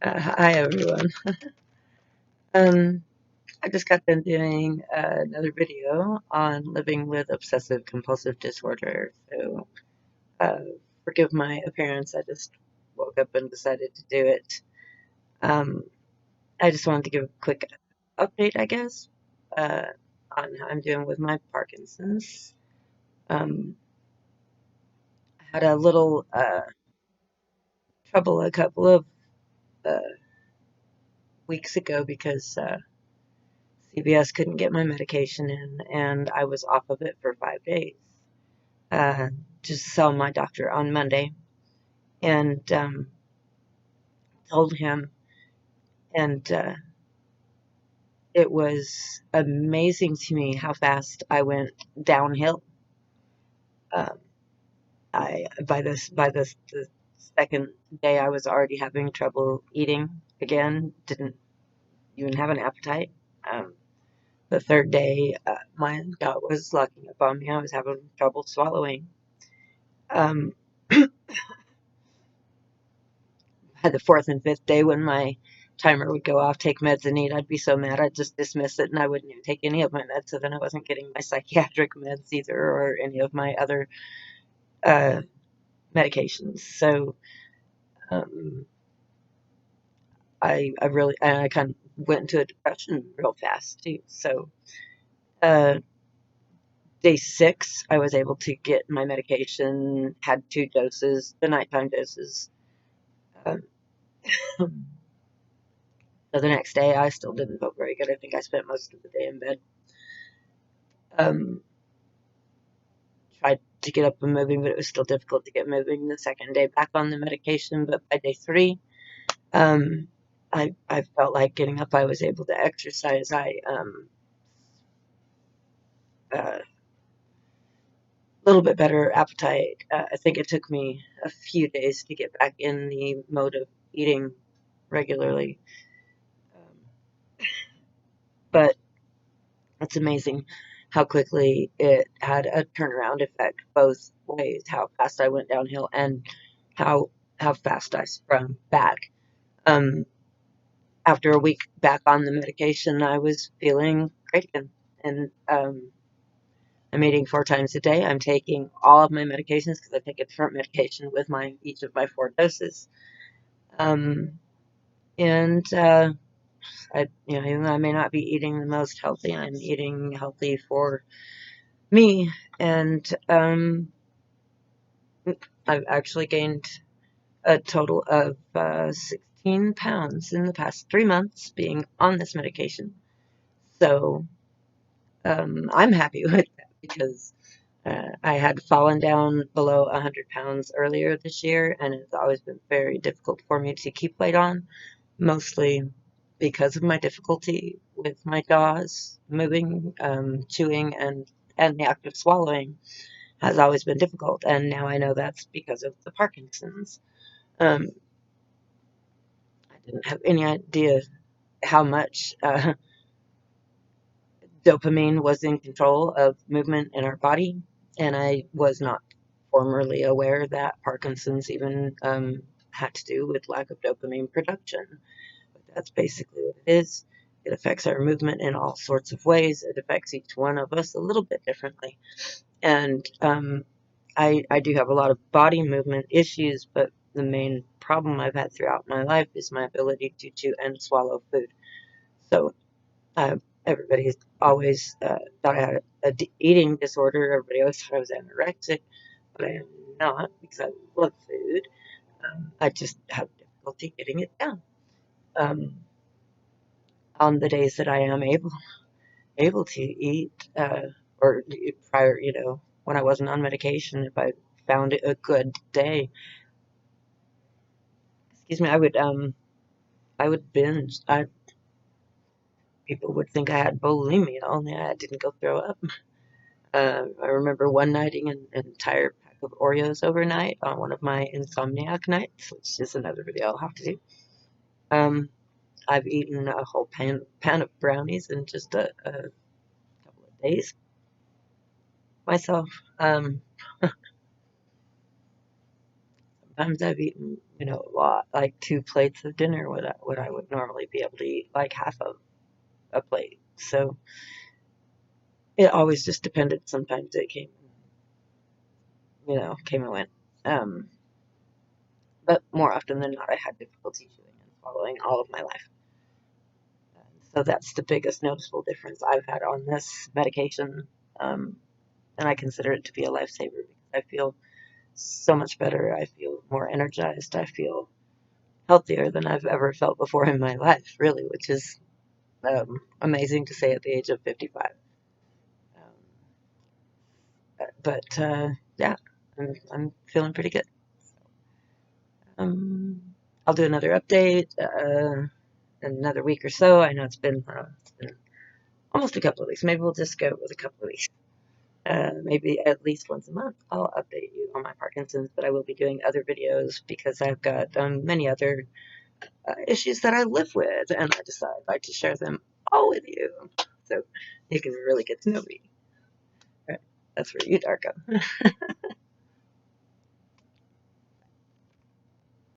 Hi everyone. Um, I just got done doing another video on living with obsessive compulsive disorder. So uh, forgive my appearance. I just woke up and decided to do it. Um, I just wanted to give a quick update, I guess, uh, on how I'm doing with my Parkinson's. I had a little trouble a couple of uh, weeks ago because CVS couldn't get my medication in, and I was off of it for 5 days. uh, just saw my doctor on Monday and told him, and it was amazing to me how fast I went downhill. Um, I by this the second day I was already having trouble eating again. Didn't even have an appetite. Um, the third day, my gut was locking up on me. I was having trouble swallowing. Um, By the fourth and fifth day, when my timer would go off, take meds and eat, I'd be so mad I'd just dismiss it and I wouldn't even take any of my meds. So then I wasn't getting my psychiatric meds either or any of my other uh, medications. So um, I kind of went into a depression real fast too. So uh, day 6, I was able to get my medication, had 2 doses, the nighttime doses. Um, so the next day, I still didn't feel very good. I think I spent most of the day in bed. Um, Tried to get up and moving, but it was still difficult to get moving the second day back on the medication. But by day 3, um, I felt like getting up. I was able to exercise. I a little bit better appetite. I think it took me a few days to get back in the mode of eating regularly. But it's amazing how quickly it had a turnaround effect both ways. How fast I went downhill and how how fast I sprung back. Um, After a week back on the medication, I was feeling great again. And I'm eating 4 times a day. I'm taking all of my medications because I take a different medication with my each of my 4 doses. Um, and even though I may not be eating the most healthy, I'm eating healthy for me. And I've actually gained a total of 16 pounds in the past 3 months being on this medication. So I'm happy with that because I had fallen down below 100 pounds earlier this year, and it's always been very difficult for me to keep weight on, mostly because of my difficulty with my jaws moving, chewing, and the act of swallowing has always been difficult. And now I know that's because of the Parkinson's. Um, I didn't have any idea how much dopamine was in control of movement in our body, and I was not formerly aware that Parkinson's even had to do with lack of dopamine production. But that's basically what it is. It affects our movement in all sorts of ways. It affects each one of us a little bit differently. And I do have a lot of body movement issues, but the main problem I've had throughout my life is my ability to chew and swallow food. So uh, everybody's always thought I had eating disorder. Everybody always thought I was anorexic, but I am not because I love food. I just have difficulty getting it down. Um, on the days that I am able to eat, or prior, when I wasn't on medication, if I found it a good day, excuse me, I would binge. People would think I had bulimia, only I didn't go throw up. I remember one night eating an entire pack of Oreos overnight on one of my insomniac nights, which is another video I'll have to do. Um, I've eaten a whole pan of brownies in just a couple of days myself. Sometimes I've eaten a lot, like 2 plates of dinner, what I would normally be able to eat like half of a plate. So it always just depended. Sometimes it came and went. Um, but more often than not, I had difficulty chewing and swallowing all of my life. So that's the biggest noticeable difference I've had on this medication. Um, and I consider it to be a lifesaver because I feel so much better. I feel more energized. I feel healthier than I've ever felt before in my life, really, which is amazing to say at the age of 55. But yeah, I'm feeling pretty good. Um, I'll do another update in another week or so. I know it's been almost a couple of weeks. Maybe we'll just go with a couple of weeks. Maybe at least once a month, I'll update you on my Parkinson's, but I will be doing other videos because I've got many other issues that I live with, and I decided I'd like to share them all with you so you can really get to know me. All right, that's for you, Darko.